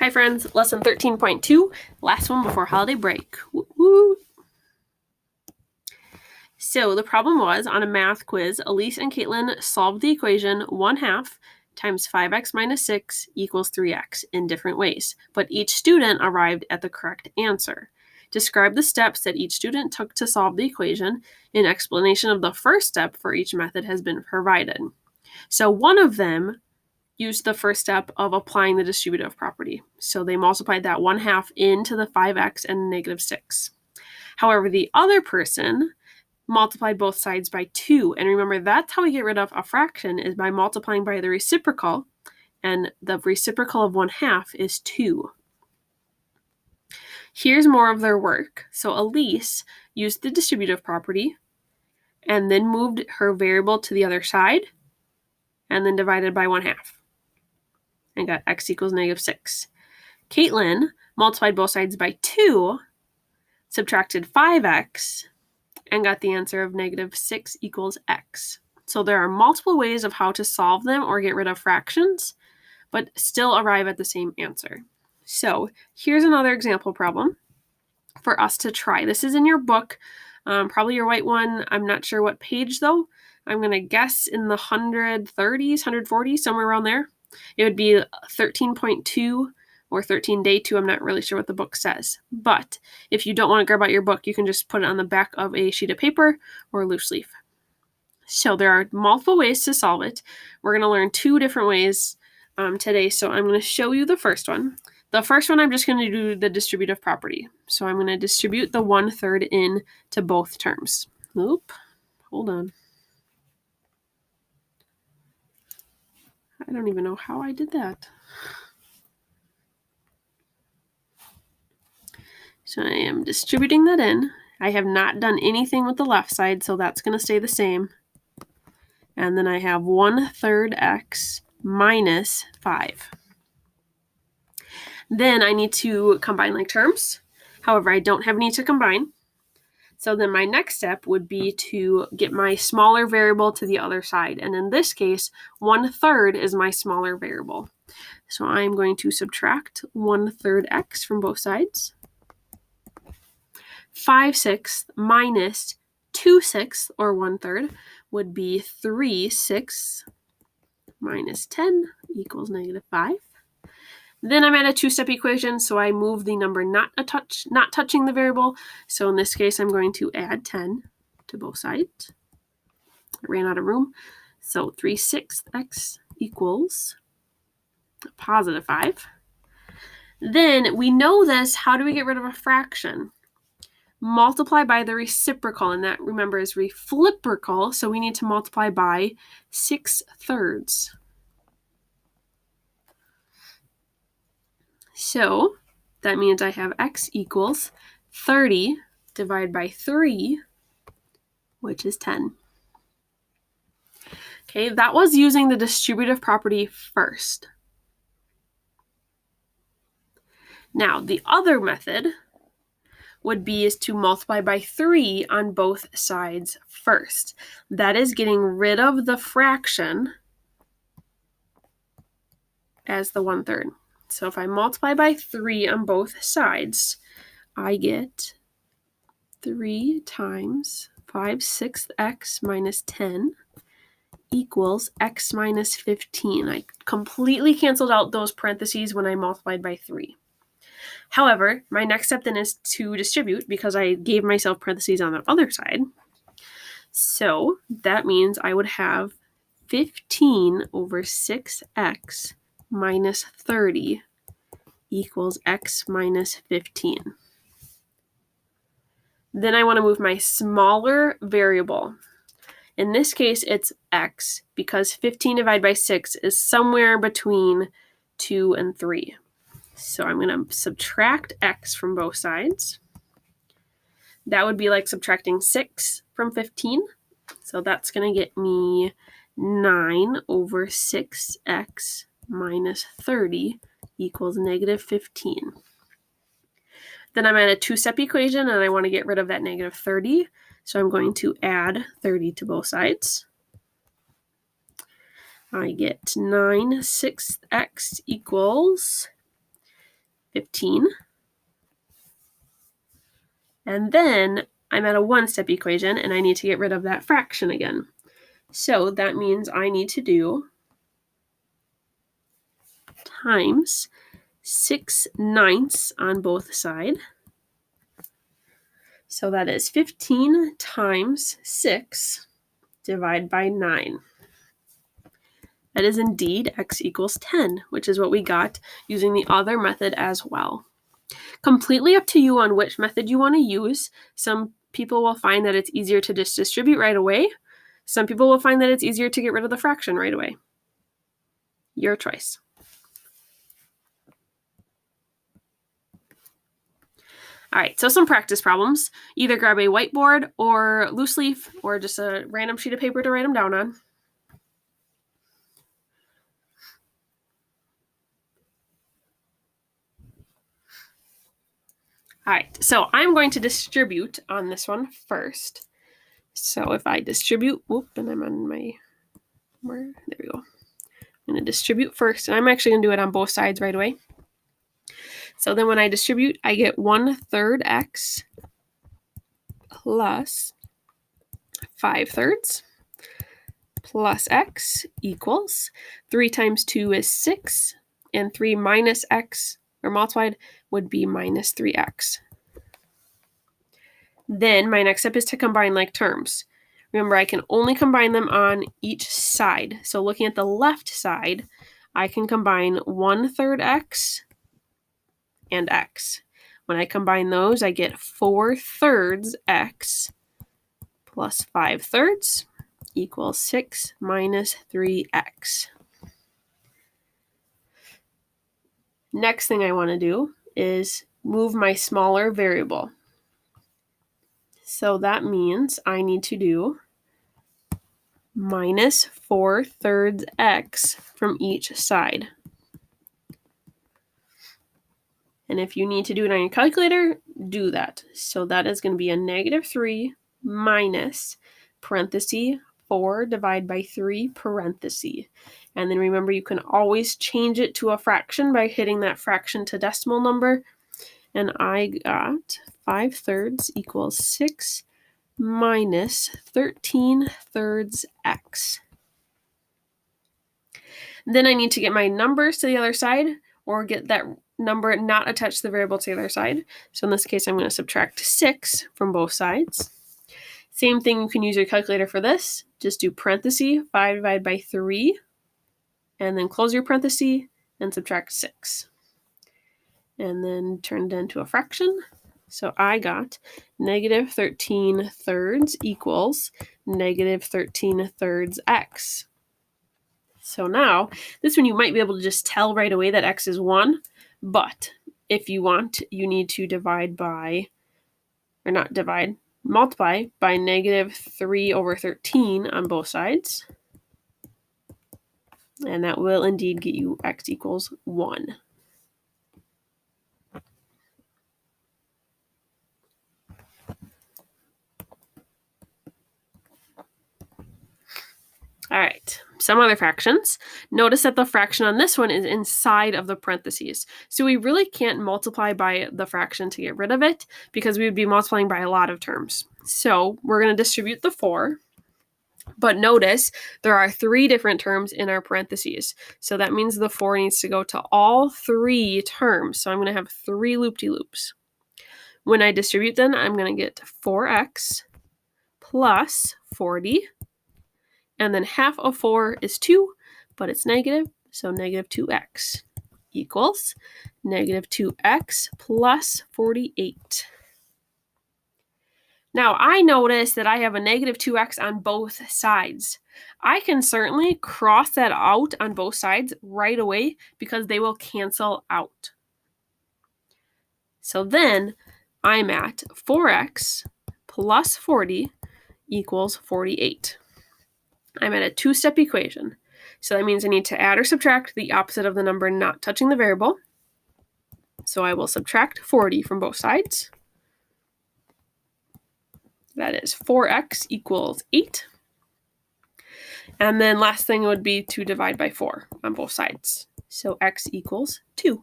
Hi friends, lesson 13.2, last one before holiday break. Woo-woo. So the problem was, on a math quiz, Elise and Caitlin solved the equation 1/2 times 5x minus 6 equals 3x in different ways, but each student arrived at the correct answer. Describe the steps that each student took to solve the equation. An explanation of the first step for each method has been provided. So one of them used the first step of applying the distributive property. So they multiplied that 1/2 into the 5x and -6. However, the other person multiplied both sides by 2. And remember, that's how we get rid of a fraction, is by multiplying by the reciprocal. And the reciprocal of 1/2 is 2. Here's more of their work. So Elise used the distributive property and then moved her variable to the other side and then divided by 1/2. And got x equals -6. Caitlin multiplied both sides by 2, subtracted 5x, and got the answer of -6 equals x. So there are multiple ways of how to solve them or get rid of fractions, but still arrive at the same answer. So here's another example problem for us to try. This is in your book, probably your white one. I'm not sure what page though. I'm going to guess in the 130s, 140s, somewhere around there. It would be 13.2 or 13 day 2. I'm not really sure what the book says. But if you don't want to grab out your book, you can just put it on the back of a sheet of paper or a loose leaf. So there are multiple ways to solve it. We're going to learn 2 different ways today. So I'm going to show you the first one. The first one, I'm just going to do the distributive property. So I'm going to distribute the 1/3 in to both terms. Oop, hold on. I don't even know how I did that. So I am distributing that in. I have not done anything with the left side, so that's going to stay the same. And then I have 1/3 x minus 5. Then I need to combine like terms. However, I don't have any to combine. So then my next step would be to get my smaller variable to the other side. And in this case, 1/3 is my smaller variable. So I'm going to subtract 1/3 x from both sides. 5/6 minus 2/6, or 1/3, would be 3/6 minus 10 equals -5. Then I'm at a 2-step equation, so I move the number not touching the variable. So in this case, I'm going to add 10 to both sides. I ran out of room. So 3/6 x equals +5. Then we know this. How do we get rid of a fraction? Multiply by the reciprocal, and that, remember, is refliprical, so we need to multiply by 6/3. So that means I have x equals 30 divided by 3, which is 10. Okay, that was using the distributive property first. Now, the other method would be is to multiply by 3 on both sides first. That is getting rid of the fraction as the 1/3. So if I multiply by 3 on both sides, I get 3 times 5/6 x minus 10 equals x minus 15. I completely canceled out those parentheses when I multiplied by 3. However, my next step then is to distribute, because I gave myself parentheses on the other side. So that means I would have 15 over 6x minus 30 equals x minus 15. Then I want to move my smaller variable. In this case, it's x, because 15 divided by 6 is somewhere between 2 and 3. So I'm going to subtract x from both sides. That would be like subtracting 6 from 15. So that's going to get me 9 over 6x minus 30 equals -15. Then I'm at a 2-step equation, and I want to get rid of that -30. So I'm going to add 30 to both sides. I get 9/6 x equals 15. And then I'm at a one-step equation, and I need to get rid of that fraction again. So that means I need to do times 6/9 on both sides. So that is 15 times 6 divided by 9. That is indeed x equals 10, which is what we got using the other method as well. Completely up to you on which method you want to use. Some people will find that it's easier to just distribute right away. Some people will find that it's easier to get rid of the fraction right away. Your choice. All right, so some practice problems. Either grab a whiteboard or loose leaf or just a random sheet of paper to write them down on. All right, so I'm going to distribute on this one first. So if I distribute, and I'm on my, there we go. I'm going to distribute first, and I'm actually going to do it on both sides right away. So then when I distribute, I get 1/3 x plus 5/3 plus x equals 3 times 2 is 6, and 3 minus x, or multiplied, would be minus 3x. Then my next step is to combine like terms. Remember, I can only combine them on each side. So looking at the left side, I can combine 1/3 x and x. When I combine those, I get 4/3 x plus 5/3 equals 6 minus 3x. Next thing I want to do is move my smaller variable. So that means I need to do minus 4/3 x from each side. And if you need to do it on your calculator, do that. So that is going to be a -3 minus parenthesis 4 divided by 3 parenthesis. And then remember, you can always change it to a fraction by hitting that fraction to decimal number. And I got 5/3 equals 6 minus 13/3 x. Then I need to get my numbers to the other side, or get that number not attached to the variable to the other side. So in this case, I'm going to subtract 6 from both sides. Same thing, you can use your calculator for this. Just do parenthesis 5 divided by 3, and then close your parenthesis and subtract 6. And then turn it into a fraction. So I got -13/3 equals -13/3 x. So now, this one you might be able to just tell right away that x is 1, but if you want, you need to divide by, or not divide, multiply by -3/13 on both sides. And that will indeed get you x equals 1. All right, some other fractions. Notice that the fraction on this one is inside of the parentheses. So we really can't multiply by the fraction to get rid of it, because we would be multiplying by a lot of terms. So we're going to distribute the 4. But notice there are 3 different terms in our parentheses. So that means the 4 needs to go to all 3 terms. So I'm going to have 3 loop-de-loops. When I distribute them, I'm going to get 4x plus 40. And then half of 4 is 2, but it's negative, so -2x equals -2x plus 48. Now, I notice that I have a -2x on both sides. I can certainly cross that out on both sides right away because they will cancel out. So then I'm at 4x plus 40 equals 48. I'm at a 2-step equation. So that means I need to add or subtract the opposite of the number not touching the variable. So I will subtract 40 from both sides. That is 4x equals 8. And then last thing would be to divide by 4 on both sides. So x equals 2.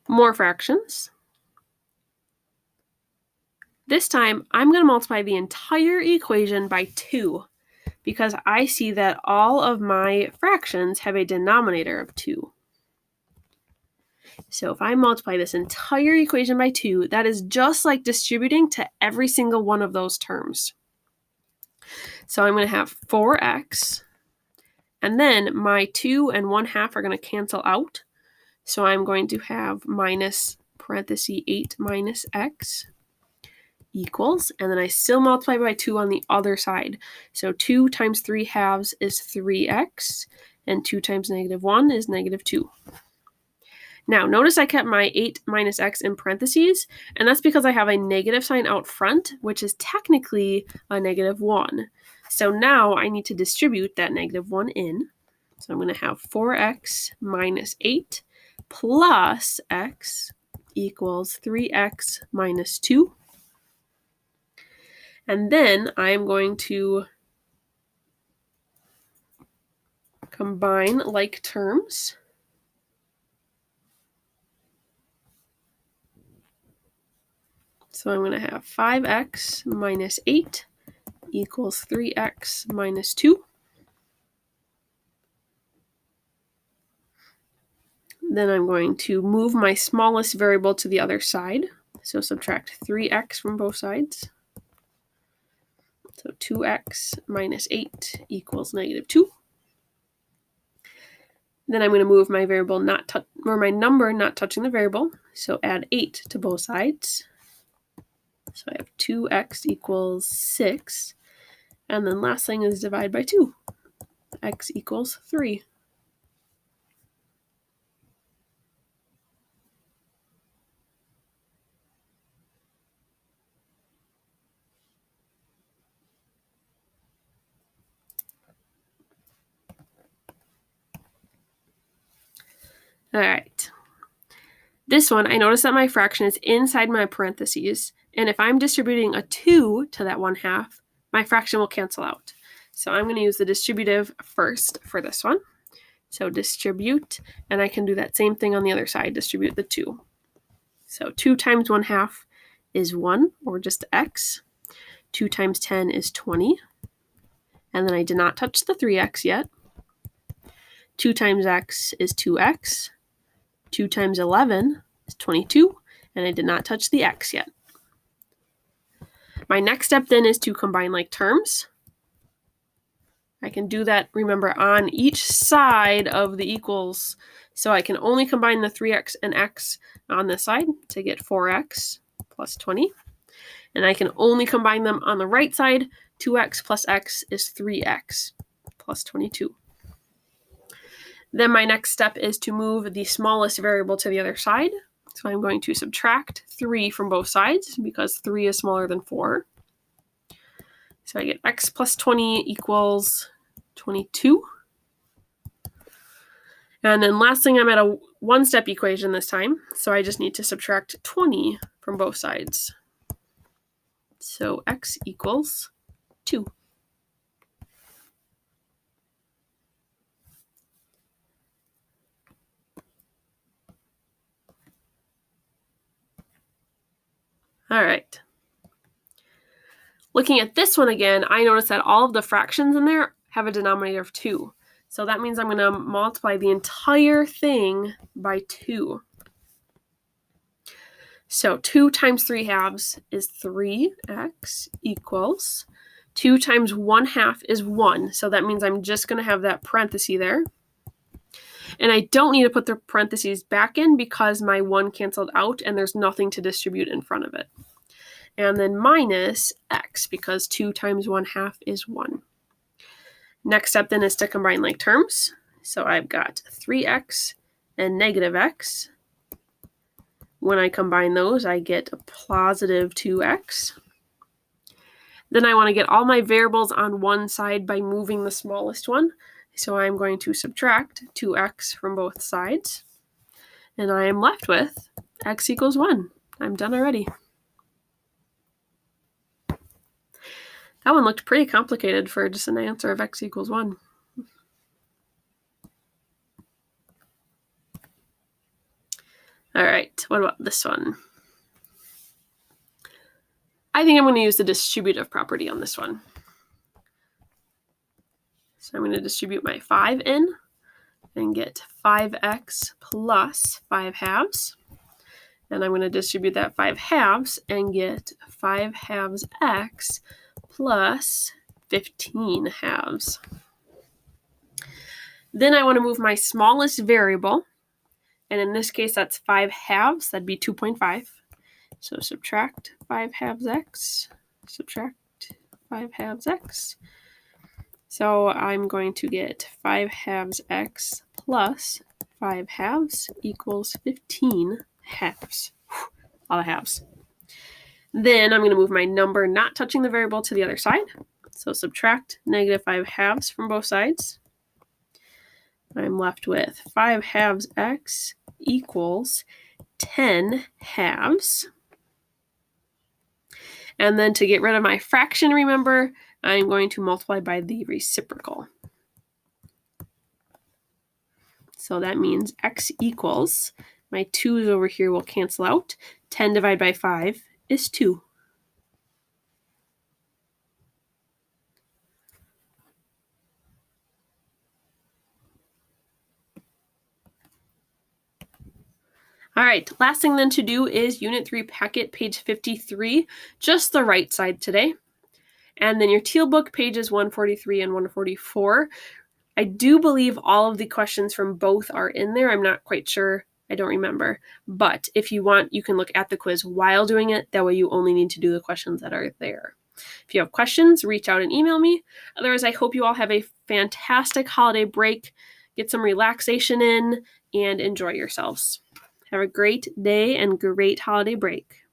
More fractions. This time, I'm going to multiply the entire equation by 2 because I see that all of my fractions have a denominator of 2. So if I multiply this entire equation by 2, that is just like distributing to every single one of those terms. So I'm going to have 4x, and then my 2 and 1/2 are going to cancel out. So I'm going to have minus parenthesis 8 minus x equals, and then I still multiply by 2 on the other side. So 2 times 3/2 is 3x, and 2 times -1 is -2. Now, notice I kept my 8 minus x in parentheses, and that's because I have a negative sign out front, which is technically a -1. So now I need to distribute that -1 in. So I'm going to have 4x minus 8 plus x equals 3x minus 2. And then I'm going to combine like terms. So I'm going to have 5x minus 8 equals 3x minus 2. Then I'm going to move my smallest variable to the other side. So subtract 3x from both sides. So 2x minus 8 equals -2. Then I'm going to move my variable my number not touching the variable. So add 8 to both sides. So I have 2x equals 6. And then last thing is divide by 2. X equals 3. All right. This one, I notice that my fraction is inside my parentheses. And if I'm distributing a 2 to that 1/2, my fraction will cancel out. So I'm going to use the distributive first for this one. So distribute, and I can do that same thing on the other side, distribute the 2. So 2 times 1/2 is 1, or just x. 2 times 10 is 20. And then I did not touch the 3x yet. 2 times x is 2x. 2 times 11 is 22, and I did not touch the x yet. My next step then is to combine like terms. I can do that, remember, on each side of the equals. So I can only combine the 3x and x on this side to get 4x plus 20. And I can only combine them on the right side. 2x plus x is 3x plus 22. Then my next step is to move the smallest variable to the other side. So I'm going to subtract 3 from both sides because 3 is smaller than 4. So I get x plus 20 equals 22. And then last thing, I'm at a one-step equation this time. So I just need to subtract 20 from both sides. So x equals 2. All right. Looking at this one again, I notice that all of the fractions in there have a denominator of 2. So that means I'm going to multiply the entire thing by 2. So 2 times 3/2 is 3x equals 2 times 1/2 is 1. So that means I'm just going to have that parenthesis there. And I don't need to put the parentheses back in because my 1 canceled out and there's nothing to distribute in front of it. And then minus x because 2 times 1/2 is 1. Next step then is to combine like terms. So I've got 3x and -x. When I combine those, I get a positive 2x. Then I want to get all my variables on one side by moving the smallest one. So I'm going to subtract 2x from both sides. And I am left with x equals 1. I'm done already. That one looked pretty complicated for just an answer of x equals 1. All right, what about this one? I think I'm going to use the distributive property on this one. So I'm going to distribute my 5 in and get 5x plus 5 halves. And I'm going to distribute that 5 halves and get 5 halves x plus 15 halves. Then I want to move my smallest variable. And in this case, that's 5 halves. That'd be 2.5. So subtract 5 halves x, subtract 5 halves x. So I'm going to get 5 halves x plus 5 halves equals 15 halves. A lot of halves. Then I'm going to move my number not touching the variable to the other side. So subtract negative 5 halves from both sides. I'm left with 5 halves x equals 10 halves. And then to get rid of my fraction, remember, I'm going to multiply by the reciprocal. So that means x equals, my 2's over here will cancel out. 10 divided by 5 is 2. All right, last thing then to do is Unit 3 packet, page 53, just the right side today. And then your teal book, pages 143 and 144. I do believe all of the questions from both are in there. I'm not quite sure. I don't remember. But if you want, you can look at the quiz while doing it. That way you only need to do the questions that are there. If you have questions, reach out and email me. Otherwise, I hope you all have a fantastic holiday break. Get some relaxation in and enjoy yourselves. Have a great day and great holiday break.